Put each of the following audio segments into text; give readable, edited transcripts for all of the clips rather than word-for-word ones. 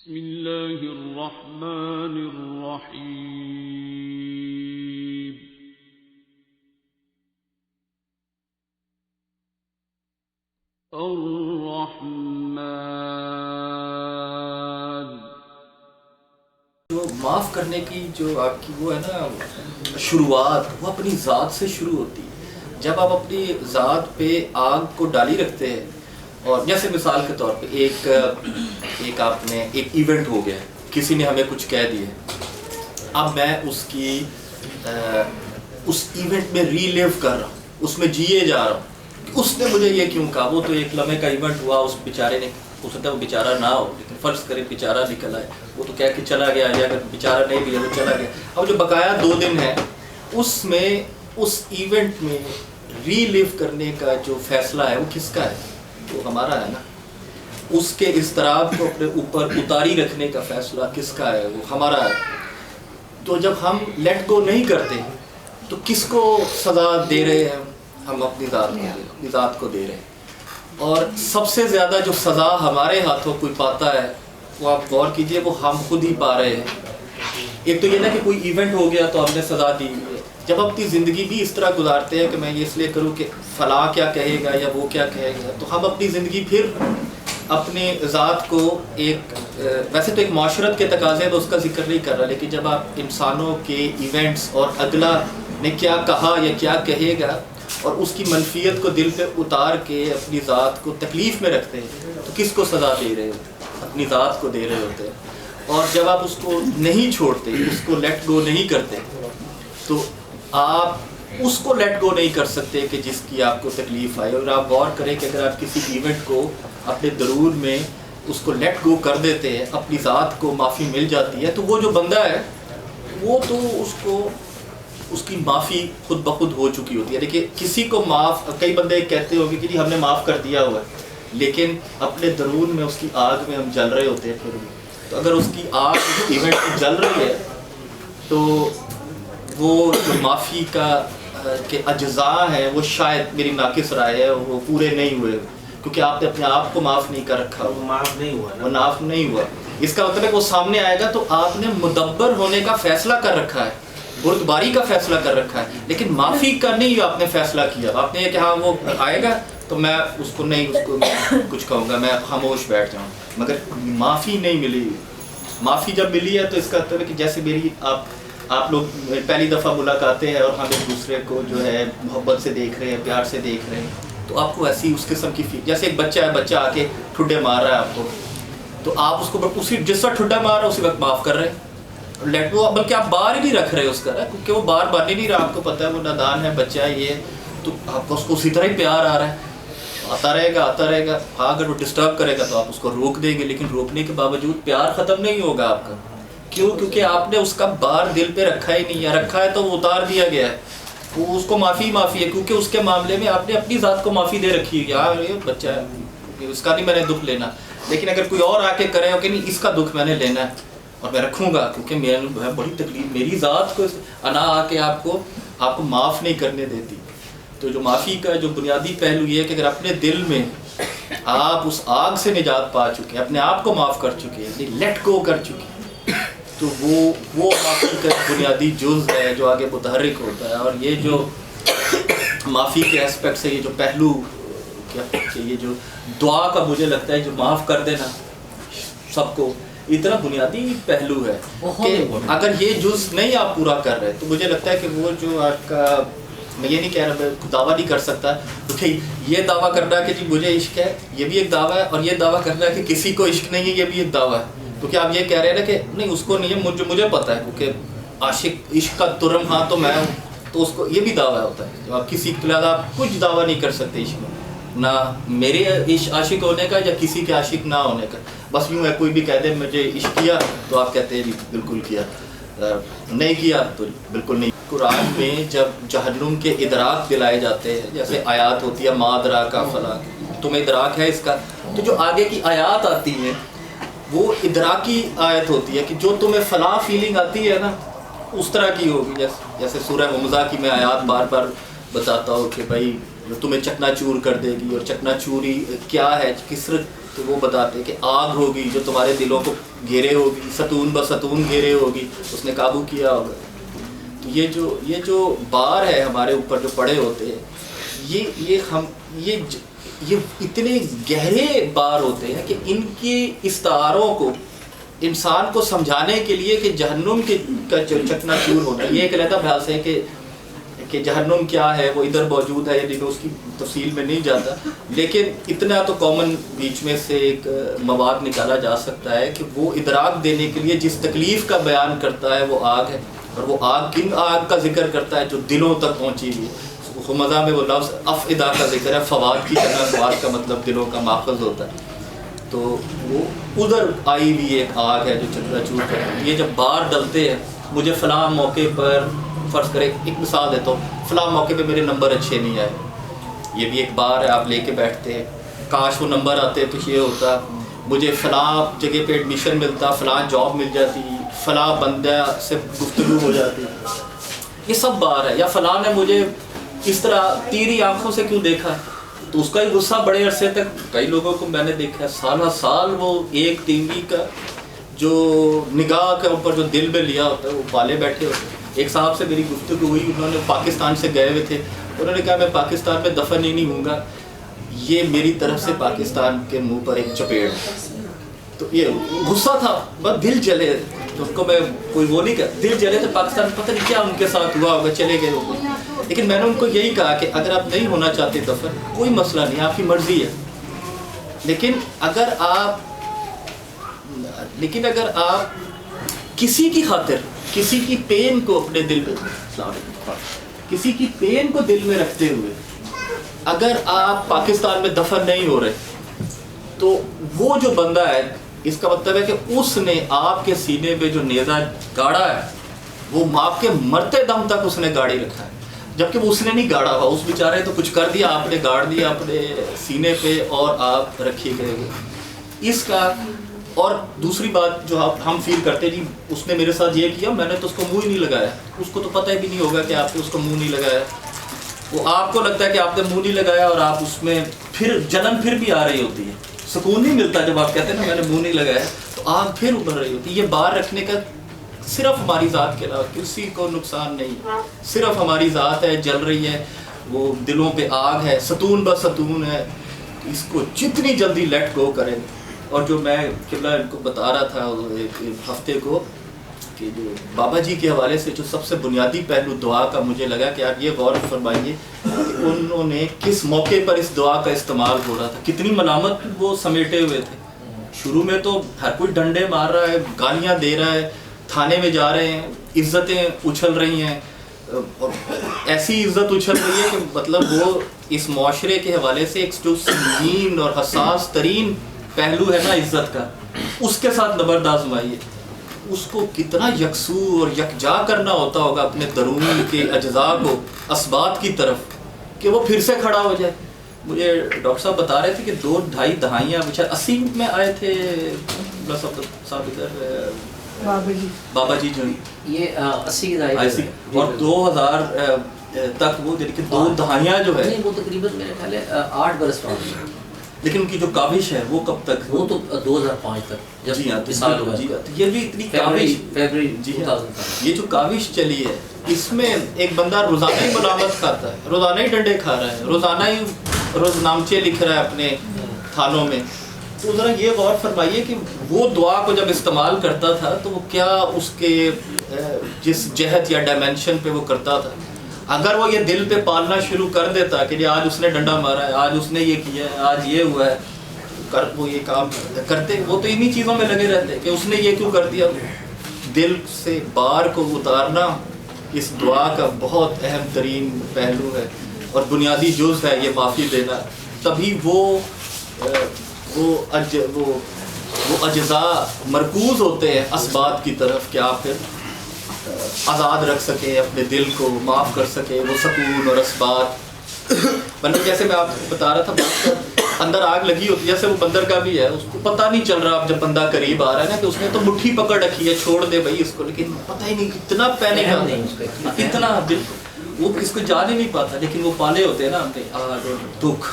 بسم اللہ الرحمن الرحیم الرحمن. جو معاف کرنے کی جو آپ کی وہ ہے نا شروعات، وہ اپنی ذات سے شروع ہوتی ہے. جب آپ اپنی ذات پہ آگ کو ڈالی رکھتے ہیں، اور جیسے مثال کے طور پہ ایک آپ نے ایک ایونٹ ہو گیا، کسی نے ہمیں کچھ کہہ دیا، اب میں اس ایونٹ میں ری لیو کر رہا ہوں، اس میں جیے جا رہا ہوں. اس نے مجھے یہ کیوں کہا؟ وہ تو ایک لمحے کا ایونٹ ہوا، اس بیچارے نے، ہو سکتا ہے وہ بیچارہ نہ ہو، لیکن فرض کرے بیچارہ نکل آئے، وہ تو کہہ کے چلا گیا، یا اگر بیچارہ نہیں بھی ہے وہ چلا گیا. اب جو بقایا 2 دن ہے، اس میں اس ایونٹ میں ری لیو کرنے کا جو فیصلہ ہے وہ کس کا ہے؟ وہ ہمارا ہے نا. اس کے اضطراب کو اپنے اوپر اتاری رکھنے کا فیصلہ کس کا ہے؟ وہ ہمارا ہے. تو جب ہم لیٹ گو نہیں کرتے تو کس کو سزا دے رہے ہیں؟ ہم اپنی ذات کو دے رہے ہیں. اور سب سے زیادہ جو سزا ہمارے ہاتھوں کوئی پاتا ہے، وہ آپ غور کیجئے، وہ ہم خود ہی پا رہے ہیں. ایک تو یہ نا کہ کوئی ایونٹ ہو گیا تو ہم نے سزا دی ہے. جب اپنی زندگی بھی اس طرح گزارتے ہیں کہ میں یہ اس لیے کروں کہ فلاں کیا کہے گا یا وہ کیا کہے گا، تو ہم اپنی زندگی پھر اپنے ذات کو ویسے تو ایک معاشرت کے تقاضے میں اس کا ذکر نہیں کر رہا، لیکن جب آپ انسانوں کے ایونٹس اور اگلا نے کیا کہا یا کیا کہے گا، اور اس کی منفیت کو دل پہ اتار کے اپنی ذات کو تکلیف میں رکھتے ہیں، تو کس کو سزا دے رہے ہوتے ہیں؟ اپنی ذات کو دے رہے ہوتے ہیں. اور جب آپ اس کو نہیں چھوڑتے، اس کو لیٹ گو نہیں کرتے، تو آپ اس کو لیٹ گو نہیں کر سکتے کہ جس کی آپ کو تکلیف آئے. اور آپ غور کریں کہ اگر آپ کسی ایونٹ کو اپنے درون میں اس کو لیٹ گو کر دیتے ہیں، اپنی ذات کو معافی مل جاتی ہے، تو وہ جو بندہ ہے وہ تو اس کی معافی خود بخود ہو چکی ہوتی ہے. دیکھیے کسی کو معاف، کئی بندے کہتے ہوں گے کہ جی ہم نے معاف کر دیا ہوا ہے، لیکن اپنے درون میں اس کی آگ میں ہم جل رہے ہوتے ہیں پھر بھی. تو اگر اس کی آگ اس ایونٹ میں جل رہی ہے، تو وہ جو معافی کا کہ اجزاء ہیں، وہ شاید میری ناقص رائے ہے، وہ پورے نہیں ہوئے، کیونکہ آپ نے اپنے آپ کو معاف نہیں کر رکھا، وہ معاف نہیں ہوا. اس کا مطلب ہے کہ وہ سامنے آئے گا تو آپ نے مدبر ہونے کا فیصلہ کر رکھا ہے، بردباری کا فیصلہ کر رکھا ہے، لیکن معافی کا نہیں آپ نے فیصلہ کیا. آپ نے یہ کہ ہاں وہ آئے گا تو میں اس کو کچھ کہوں گا، میں خاموش بیٹھ جاؤں. مگر معافی نہیں ملی. معافی جب ملی ہے تو اس کا مطلب ہے کہ جیسے میری آپ لوگ پہلی دفعہ ملاقاتیں ہیں اور ہم ایک دوسرے کو جو ہے محبت سے دیکھ رہے ہیں، پیار سے دیکھ رہے ہیں، تو آپ کو ایسی اس قسم کی جیسے ایک بچہ ہے، بچہ آ کے ٹھڈے مار رہا ہے آپ کو، تو آپ اس کو جس وقت ٹھڈا مار رہا ہے اسی وقت معاف کر رہے ہیں، بلکہ آپ بار ہی نہیں رکھ رہے اس کا، کیونکہ وہ بار بار نہیں رہا. آپ کو پتہ ہے وہ نادان ہے، بچہ ہے یہ، تو آپ کو اس کو اسی طرح ہی پیار آ رہا ہے، آتا رہے گا. ہاں اگر وہ ڈسٹرب کرے گا تو آپ اس کو روک دیں گے، لیکن روکنے کے باوجود پیار ختم نہیں ہوگا آپ کا. کیوں؟ کیونکہ آپ نے اس کا بار دل پہ رکھا ہی نہیں ہے. رکھا ہے تو وہ اتار دیا گیا ہے، وہ اس کو معافی ہے، کیونکہ اس کے معاملے میں آپ نے اپنی ذات کو معافی دے رکھی ہے. یار یہ بچہ ہے، اس کا نہیں میں نے دکھ لینا. لیکن اگر کوئی اور آ کے کرے کہ نہیں اس کا دکھ میں نے لینا ہے اور میں رکھوں گا، کیونکہ میں بڑی تکلیف، میری ذات کو انا آ کے آپ کو معاف نہیں کرنے دیتی. تو جو معافی کا جو بنیادی پہلو یہ ہے کہ اگر اپنے دل میں آپ اس آگ سے نجات پا چکے، اپنے آپ کو معاف کر چکے، لیٹ گو کر چکے، تو وہ معافی کا بنیادی جز ہے جو آگے متحرک ہوتا ہے. اور یہ جو معافی کے اسپیکٹس ہے، یہ جو پہلو، یہ جو دعا کا مجھے لگتا ہے جو معاف کر دینا سب کو، اتنا بنیادی پہلو ہے کہ اگر یہ جز نہیں آپ پورا کر رہے تو مجھے لگتا ہے کہ وہ جو آپ کا، میں یہ نہیں کہہ رہا، میں دعویٰ نہیں کر سکتا، کیونکہ یہ دعویٰ کرنا کہ جی مجھے عشق ہے یہ بھی ایک دعویٰ ہے، اور یہ دعویٰ کرنا کہ کسی کو عشق نہیں ہے یہ بھی ایک دعویٰ ہے. کیونکہ آپ یہ کہہ رہے ہیں نا کہ نہیں اس کو نہیں ہے، مجھے پتہ ہے، کیونکہ عشق کا ترم ہاں تو میں ہوں، تو اس کو یہ بھی دعویٰ ہوتا ہے. جب آپ کسی کے لحاظ آپ کچھ دعویٰ نہیں کر سکتے عشق میں، نہ میرے عاشق ہونے کا یا کسی کے عاشق نہ ہونے کا. بس یوں ہے کوئی بھی کہہ دے مجھے عشق کیا تو آپ کہتے ہیں بالکل کیا، نہیں کیا تو بالکل نہیں. قرآن میں جب جہنم کے ادراک دلائے جاتے ہیں، جیسے آیات ہوتی ہے ما ادراک فلاں، تمہیں ادراک ہے اس کا، تو جو آگے کی آیات آتی ہیں وہ ادراکی آیت ہوتی ہے کہ جو تمہیں فلاں فیلنگ آتی ہے نا اس طرح کی ہوگی. جیسے سورہ حمزہ کی میں آیات بار بار بتاتا ہوں کہ بھائی تمہیں چکنا چور کر دے گی، اور چکنا چوری کیا ہے، تو وہ بتاتے کہ آگ ہوگی جو تمہارے دلوں کو گھیرے ہوگی، ستون بستون گھیرے ہوگی، اس نے قابو کیا ہوگا۔ تو یہ جو بار ہے ہمارے اوپر جو پڑے ہوتے ہیں، یہ اتنے گہرے بار ہوتے ہیں کہ ان کی استعاروں کو انسان کو سمجھانے کے لیے کہ جہنم کا چکنا چور ہونا، یہ ایک علیحدہ بحث ہے کہ جہنم کیا ہے، وہ ادھر موجود ہے یا نہیں، اس کی تفصیل میں نہیں جاتا، لیکن اتنا تو کامن بیچ میں سے ایک مواد نکالا جا سکتا ہے کہ وہ ادراک دینے کے لیے جس تکلیف کا بیان کرتا ہے وہ آگ ہے، اور وہ آگ کن آگ کا ذکر کرتا ہے جو دلوں تک پہنچی ہوئی ہے۔ مزہ میں وہ لفظ افئدہ کا ذکر ہے، فواد کی جگہ فواد کا مطلب دلوں کا ماخذ ہوتا ہے، تو وہ ادھر آئی ہوئی ایک آگ ہے جو چکنا چور کرتی ہے۔ یہ جب بار ڈلتے ہیں، مجھے فلاں موقع پر فرض کرے، ایک مثال دیتا ہوں، فلاں موقع پہ میرے نمبر اچھے نہیں آئے، یہ بھی ایک بار ہے، آپ لے کے بیٹھتے ہیں، کاش وہ نمبر آتے تو یہ ہوتا، مجھے فلاں جگہ پہ ایڈمیشن ملتا، فلاں جاب مل جاتی، فلاں بندہ سے گفتگو ہو جاتی، یہ سب بار ہے۔ یا فلاں نے مجھے اس طرح تیری آنکھوں سے کیوں دیکھا، تو اس کا ہی غصہ بڑے عرصے تک، کئی لوگوں کو میں نے دیکھا ہے سالہ سال وہ ایک تینگی کا جو نگاہ کے اوپر جو دل میں لیا ہوتا ہے وہ پالے بیٹھے ہوتے ہیں۔ ایک صاحب سے میری گفتگو ہوئی، انہوں نے پاکستان سے گئے ہوئے تھے، انہوں نے کہا میں پاکستان میں دفن ہی نہیں ہوں گا، یہ میری طرف سے پاکستان کے منہ پر ایک چپیڑ۔ تو یہ غصہ تھا، بس دل جلے، تو ان کو میں کوئی وہ نہیں کہا، دل جلے تو پاکستان پتہ نہیں کیا ان کے ساتھ ہوا ہوگا، چلے گئے ہوگے۔ لیکن میں نے ان کو یہی کہا کہ اگر آپ نہیں ہونا چاہتے دفن، کوئی مسئلہ نہیں، آپ کی مرضی ہے، لیکن اگر آپ کسی کی خاطر کسی کی پین کو اپنے دل میں، کسی کی پین کو دل میں رکھتے ہوئے اگر آپ پاکستان میں دفن نہیں ہو رہے، تو وہ جو بندہ ہے، اس کا مطلب ہے کہ اس نے آپ کے سینے میں جو نیزہ گاڑا ہے وہ آپ کے مرتے دم تک اس نے گاڑی رکھا ہے، جبکہ وہ اس نے نہیں گاڑا ہوا، اس بیچارے تو کچھ کر دیا، آپ نے گاڑ دیا اپنے سینے پہ اور آپ رکھے گئے ہوئے اس کا۔ اور دوسری بات جو ہم فیل کرتے، جی اس نے میرے ساتھ یہ کیا، میں نے تو اس کو منہ ہی نہیں لگایا، اس کو تو پتہ بھی نہیں ہوگا کہ آپ نے اس کو منہ نہیں لگایا، وہ آپ کو لگتا ہے کہ آپ نے منہ نہیں لگایا، اور آپ اس میں پھر جلن پھر بھی آ رہی ہوتی ہے، سکون نہیں ملتا جب آپ کہتے ہیں نا میں نے منہ نہیں لگایا، تو آگ پھر ابھر رہی ہوتی ہے۔ یہ بار رکھنے کا صرف ہماری ذات کے علاوہ کسی کو نقصان نہیں، صرف ہماری ذات ہے، جل رہی ہے، وہ دلوں پہ آگ ہے، ستون بستون ہے، اس کو جتنی جلدی لیٹ گو کریں۔ اور جو میں قبلہ ان کو بتا رہا تھا ایک ہفتے کو کہ جو بابا جی کے حوالے سے جو سب سے بنیادی پہلو دعا کا مجھے لگا کہ آپ یہ غور فرمائیے کہ انہوں نے کس موقع پر اس دعا کا استعمال ہو رہا تھا، کتنی ملامت وہ سمیٹے ہوئے تھے۔ شروع میں تو ہر کوئی ڈنڈے مار رہا ہے، گالیاں دے رہا ہے، تھانے میں جا رہے ہیں، عزتیں اچھل رہی ہیں، اور ایسی عزت اچھل رہی ہے کہ مطلب وہ اس معاشرے کے حوالے سے ایک جو سنگین اور حساس ترین پہلو ہے نا عزت کا، اس کے ساتھ نبرد آزمائیے، اس کو کتنا یکسو اور یکجا کرنا ہوتا ہوگا اپنے درون کے اجزاء کو اسبات کی طرف کہ وہ پھر سے کھڑا ہو جائے۔ مجھے ڈاکٹر صاحب بتا رہے تھے کہ 2-2.5 دہائیاں 80 میں آئے تھے صاحب ادھر بابا جی جو یہ 80 کی دہائی اور 2000 تک وہ یعنی کہ 2 دہائیاں جو ہے وہ تقریباً میرے خیال ہے 8 برس پڑھیں، لیکن ان کی جو کاوش ہے وہ کب تک؟ وہ تو 2005 تک جب جی ہاں مثال ہوا، جی ہاں، یہ بھی اتنی کاوش، فیبری جی 2005 یہ جو کاوش چلی ہے، اس میں ایک بندہ روزانہ ہی ملامت کھاتا ہے، روزانہ ہی ڈنڈے کھا رہا ہے، روزانہ ہی روز نامچے لکھ رہا ہے اپنے تھانوں میں۔ تو ذرا یہ غور فرمائیے کہ وہ دعا کو جب استعمال کرتا تھا تو وہ کیا اس کے جس جہت یا ڈائمینشن پہ وہ کرتا تھا، اگر وہ یہ دل پہ پالنا شروع کر دیتا کہ آج اس نے ڈنڈا مارا ہے، آج اس نے یہ کیا ہے، آج یہ ہوا ہے، وہ یہ کام کرتے، وہ تو انہی چیزوں میں لگے رہتے کہ اس نے یہ کیوں کر دیا۔ دل سے بار کو اتارنا اس دعا کا بہت اہم ترین پہلو ہے اور بنیادی جز ہے، یہ معافی دینا، تبھی وہ اجزاء مرکوز ہوتے ہیں اسبات کی طرف کہ آپ پھر آزاد رکھ سکیں اپنے دل کو، معاف کر سکیں وہ سکون اور اسبات۔ ورنہ جیسے میں آپ کو بتا رہا تھا اندر آگ لگی ہوتی ہے، جیسے وہ بندر کا بھی ہے، اس کو پتہ نہیں چل رہا اب جب بندہ قریب آ رہا ہے نا کہ اس نے تو مٹھی پکڑ رکھی ہے، چھوڑ دے بھائی اس کو، لیکن پتہ ہی نہیں اتنا پینک اتنا وہ اس کو جان ہی نہیں پاتا، لیکن وہ پالے ہوتے ہیں نا آگ، دکھ،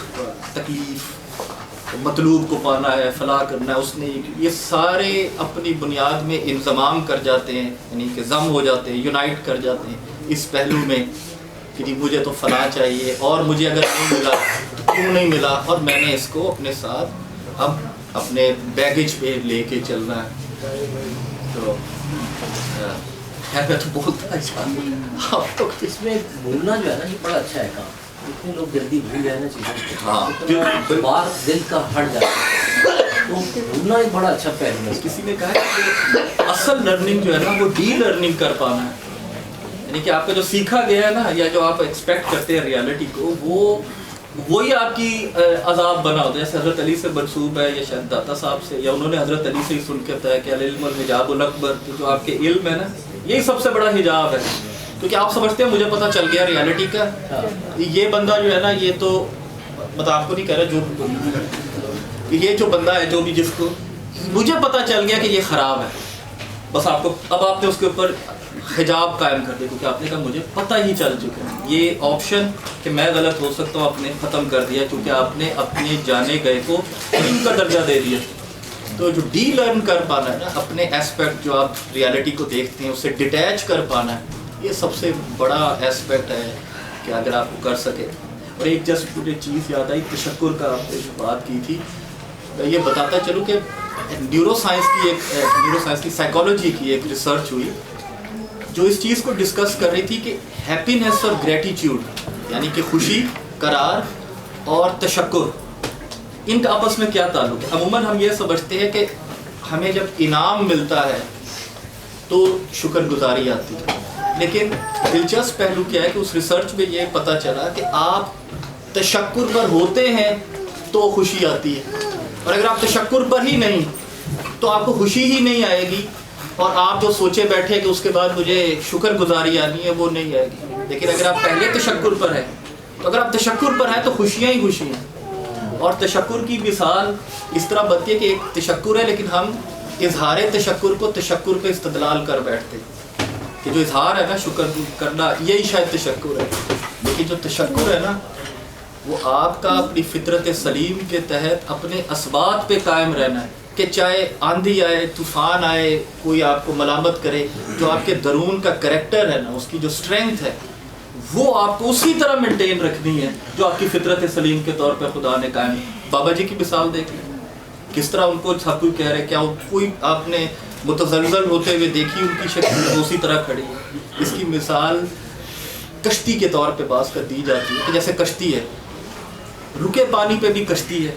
تکلیف، مطلوب کو پانا ہے، فلاح کرنا ہے، اس نے یہ سارے اپنی بنیاد میں انضمام کر جاتے ہیں، یعنی کہ ضم ہو جاتے ہیں، یونائٹ کر جاتے ہیں اس پہلو میں کہ جی مجھے تو فلاح چاہیے، اور مجھے اگر نہیں ملا تو کیوں نہیں ملا، اور میں نے اس کو اپنے ساتھ اب اپنے بیگیج پہ لے کے چلنا ہے. تو میں تو بولتا اس میں بھولنا جو ہے نا یہ بڑا اچھا ہے کام. اتنے لوگ جلدی بھول جائے نا چیزیں، ہاں بار دل کا ہٹ جاتا ہے، تو بھولنا ایک بڑا اچھا پہلو ہے. کسی نے کہا کہ اصل لرننگ جو ہے نا وہ ڈی لرننگ کر پانا ہے، یعنی کہ آپ کا جو سیکھا گیا ہے نا یا جو آپ ایکسپیکٹ کرتے ہیں ریالٹی کو، وہی آپ کی عذاب بنا ہوتا ہے. جیسے حضرت علی سے منسوب ہے یا شاید داتا صاحب سے، یا انہوں نے حضرت علی سے ہی سن کے بتایا کہ العلم الحجاب الاکبر، جو آپ کے علم ہے نا یہی سب سے بڑا حجاب ہے. کیونکہ آپ سمجھتے ہیں مجھے پتہ چل گیا ریالٹی کا، یہ بندہ جو ہے نا یہ تو مطلب آپ کو نہیں کہہ رہا جو یہ جو بندہ ہے جو بھی جس کو مجھے پتہ چل گیا کہ یہ خراب ہے، بس آپ کو اب آپ نے اس کے اوپر حجاب قائم کر دیا، کیونکہ آپ نے کہا مجھے پتہ ہی چل چکا ہے. یہ آپشن کہ میں غلط ہو سکتا ہوں آپ نے ختم کر دیا، کیونکہ آپ نے اپنے جانے گئے کو علم کا درجہ دے دیا. تو جو ڈی لرن کر پانا ہے نا اپنے ایسپیکٹ جو آپ ریالٹی کو دیکھتے ہیں اس سے ڈیٹیچ کر پانا ہے، یہ سب سے بڑا ایسپیکٹ ہے کہ اگر آپ کو کر سکے. اور ایک جسٹ مجھے چیز یاد آئی، تشکر کا آپ نے جو بات کی تھی، میں یہ بتاتا چلوں کہ نیورو سائنس کی سائیکالوجی کی ایک ریسرچ ہوئی جو اس چیز کو ڈسکس کر رہی تھی کہ ہیپینیس اور گریٹیٹیوڈ، یعنی کہ خوشی، قرار اور تشکر، ان کا آپس میں کیا تعلق ہے. عموماً ہم یہ سمجھتے ہیں کہ ہمیں جب انعام ملتا ہے تو شکر گزاری آتی ہے، لیکن دلچسپ پہلو کیا ہے کہ اس ریسرچ میں یہ پتہ چلا کہ آپ تشکر پر ہوتے ہیں تو خوشی آتی ہے، اور اگر آپ تشکر پر ہی نہیں تو آپ کو خوشی ہی نہیں آئے گی، اور آپ جو سوچے بیٹھے کہ اس کے بعد مجھے شکر گزاری آنی ہے وہ نہیں آئے گی. لیکن اگر آپ پہلے تشکر پر ہیں تو اگر آپ تشکر پر ہیں تو خوشیاں ہی خوشی ہیں. اور تشکر کی مثال اس طرح بنتی ہے کہ ایک تشکر ہے لیکن ہم اظہار تشکر کو تشکر پہ استدلال کر بیٹھتے کہ جو اظہار ہے نا شکر کرنا یہی شاید تشکر ہے. لیکن جو تشکر ہے نا وہ آپ کا اپنی فطرت سلیم کے تحت اپنے اسبات پہ قائم رہنا ہے، کہ چاہے آندھی آئے، طوفان آئے، کوئی آپ کو ملامت کرے، جو آپ کے درون کا کریکٹر ہے نا، اس کی جو اسٹرینتھ ہے وہ آپ کو اسی طرح مینٹین رکھنی ہے جو آپ کی فطرت سلیم کے طور پہ خدا نے قائم. بابا جی کی مثال دیکھ لیں، کس طرح ان کو سب کوئی کہہ رہے کیا کوئی آپ نے متزلزل ہوتے ہوئے دیکھی ان کی شکل اسی طرح کھڑی ہے. اس کی مثال کشتی کے طور پہ بعض کر دی جاتی ہے کہ جیسے کشتی ہے، رکے پانی پہ بھی کشتی ہے،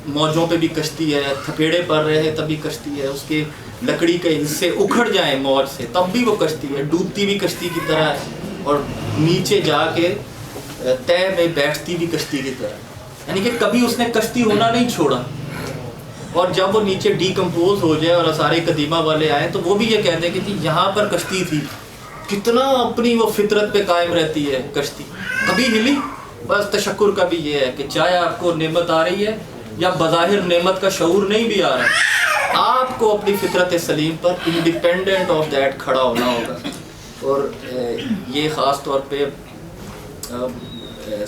موجوں پہ بھی کشتی ہے، تھپیڑے پڑ رہے ہیں تب بھی کشتی ہے، اس کے لکڑی کے حصے اکھڑ جائیں موج سے تب بھی وہ کشتی ہے، ڈوبتی بھی کشتی کی طرح ہے، اور نیچے جا کے تہ میں بیٹھتی بھی کشتی کی طرح. یعنی کہ کبھی اس نے کشتی ہونا نہیں چھوڑا. اور جب وہ نیچے ڈی کمپوز ہو جائے اور آثار قدیمہ والے آئیں تو وہ بھی یہ کہتے ہیں کہ جی یہاں پر کشتی تھی. کتنا اپنی وہ فطرت پہ قائم رہتی ہے کشتی، کبھی ہلی. بس تشکر کا بھی یہ ہے کہ چاہے آپ کو نعمت آ رہی ہے یا بظاہر نعمت کا شعور نہیں بھی آ رہا ہے، آپ کو اپنی فطرت سلیم پر انڈیپینڈنٹ آف دیٹ کھڑا ہونا ہوگا. اور یہ خاص طور پہ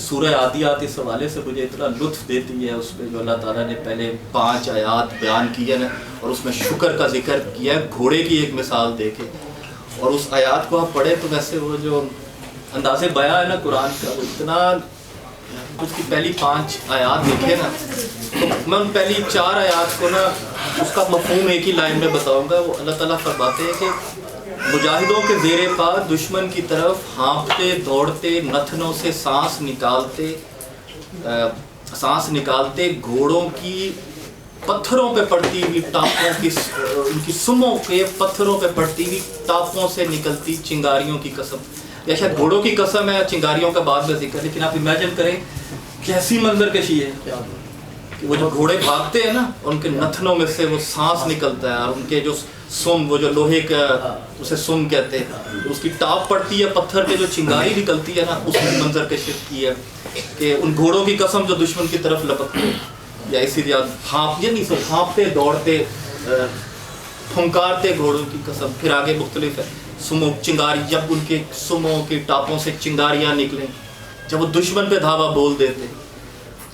سورہ عادیات اس حوالے سے مجھے اتنا لطف دیتی ہے، اس پہ جو اللہ تعالیٰ نے پہلے 5 آیات بیان کی ہے نا، اور اس میں شکر کا ذکر کیا ہے گھوڑے کی ایک مثال دے کے. اور اس آیات کو آپ پڑھیں تو ویسے وہ جو انداز بیان ہے نا قرآن کا، وہ اتنا، اس کی پہلی 5 آیات دیکھیں نا تو میں ان پہلی 4 آیات کو نا اس کا مفہوم ایک ہی لائن میں بتاؤں گا. وہ اللہ تعالیٰ فرماتے ہیں کہ مجاہدوں کے زیر پا دشمن کی طرف ہانپتے دوڑتے نتنوں سے سانس نکالتے گھوڑوں کی پتھروں پہ پڑتی ہوئی ٹاپوں کی، ان کی سموں کے پتھروں پہ پڑتی ہوئی ٹاپوں سے نکلتی چنگاریوں کی قسم. یا شاید گھوڑوں کی قسم ہے، چنگاریوں کا بعد میں ذکر، لیکن آپ امیجن کریں کیسی منظر کشی ہے کہ وہ جو گھوڑے بھاگتے ہیں نا ان کے نتنوں میں سے وہ سانس نکلتا ہے، اور ان کے جو سم، وہ جو لوہے کا اسے سم کہتے ہیں، اس کی ٹاپ پڑتی ہے پتھر پہ، جو چنگاری نکلتی ہے نا، اس کی منظر کشی کی ہے کہ ان گھوڑوں کی قسم جو دشمن کی طرف لپکتے ہیں. یا اسی طرح ہانپتے دوڑتے پھنکارتے گھوڑوں کی قسم. پھر آگے مختلف ہے سمو چنگاری، جب ان کے سموں کی ٹاپوں سے چنگاریاں نکلیں، جب وہ دشمن پہ دھاوا بول دیتے.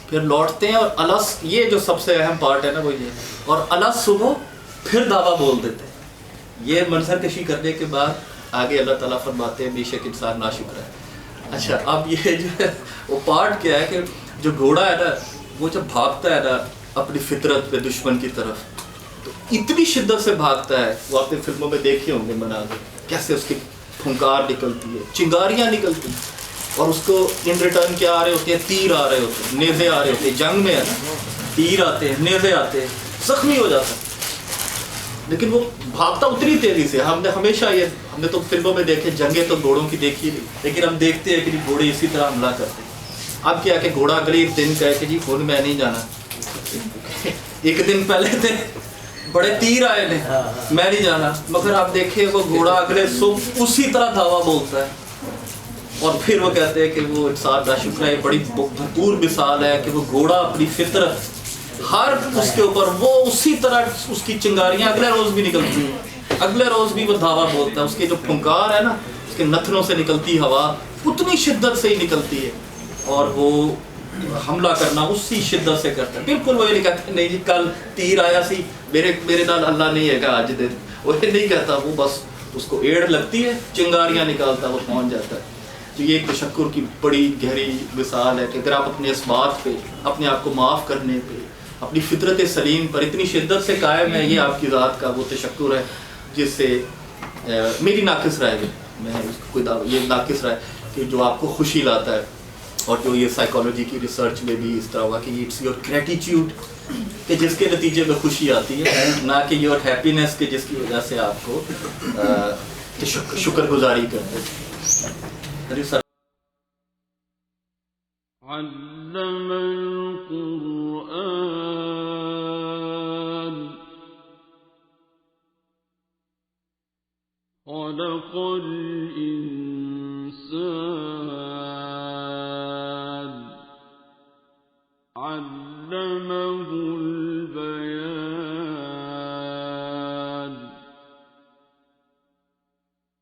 پھر لوٹتے ہیں اور الس، یہ جو سب سے اہم پارٹ ہے نا وہ یہ، اور الس صبح پھر دعویٰ بول دیتے ہیں۔ یہ منظر کشی کرنے کے بعد آگے اللہ تعالیٰ فرماتے ہیں بے شک انسان ناشکر ہے۔ اچھا اب یہ جو ہے وہ پارٹ کیا ہے کہ جو گھوڑا ہے نا وہ جب بھاگتا ہے نا اپنی فطرت پہ دشمن کی طرف، تو اتنی شدت سے بھاگتا ہے، وہ آپ نے فلموں میں دیکھے ہوں گے مناظر، کیسے اس کی پھنکار نکلتی ہے، چنگاریاں نکلتی ہیں، اور اس کو ان ریٹرن کیا آ رہے ہوتے ہیں، تیر آ رہے ہوتے ہیں، نیزے آ رہے ہوتے ہیں، جنگ میں ہے نا تیر آتے ہیں، نیزے آتے ہیں، زخمی ہو جاتا ہے، لیکن وہ بھاگتا اتنی تیزی سے۔ ہم نے ہمیشہ یہ، ہم نے تو فلموں میں دیکھے، جنگیں تو گھوڑوں کی دیکھی نہیں، لیکن ہم دیکھتے ہیں کہ گھوڑے اسی طرح حملہ کرتے ہیں۔ اب کیا کہ گھوڑا اگلے ایک دن کہے کہ جی خود میں نہیں جانا، ایک دن پہلے تھے بڑے تیر آئے نے، میں نہیں جانا، مگر آپ دیکھیں وہ گھوڑا اگلے صبح اسی طرح دعویٰ بولتا ہے، اور پھر وہ کہتے ہیں کہ وہ انسان ناشکر ہے۔ بڑی بھرپور مثال ہے کہ وہ گھوڑا اپنی فطرت ہر اس کے اوپر وہ اسی طرح اس کی چنگاریاں اگلے روز بھی نکلتی ہیں، اگلے روز بھی وہ دعویٰ بولتا ہے، اس کے جو پھنکار ہے نا، اس کے نتنوں سے نکلتی ہوا اتنی شدت سے ہی نکلتی ہے، اور وہ حملہ کرنا اسی شدت سے کرتا ہے۔ بالکل وہ یہ نہیں کہتا نہیں جی کل تیر آیا سی میرے نال اللہ نہیں ہے گا آج دن، وہ یہ نہیں کہتا، وہ بس اس کو ایڑ لگتی ہے، چنگاریاں نکالتا، وہ پہنچ جاتا ہے۔ تو یہ ایک تشکر کی بڑی گہری مثال ہے کہ اگر آپ اپنے اس بات پہ، اپنے آپ کو معاف کرنے پہ، اپنی فطرت سلیم پر اتنی شدت سے قائم ہے، یہ آپ کی ذات کا وہ تشکر ہے جس سے میری ناقص رائے ہے، میں کوئی یہ ناقص رائے کہ جو آپ کو خوشی لاتا ہے، اور جو یہ سائیکالوجی کی ریسرچ میں بھی اس طرح ہوا کہ اٹس یور گریٹیٹیوڈ، کہ جس کے نتیجے میں خوشی آتی ہے، نہ کہ یور ہیپینس کہ جس کی وجہ سے آپ کو شکر گزاری کرتے ہیں۔ علم القرآن خلق الإنسان علمه البيان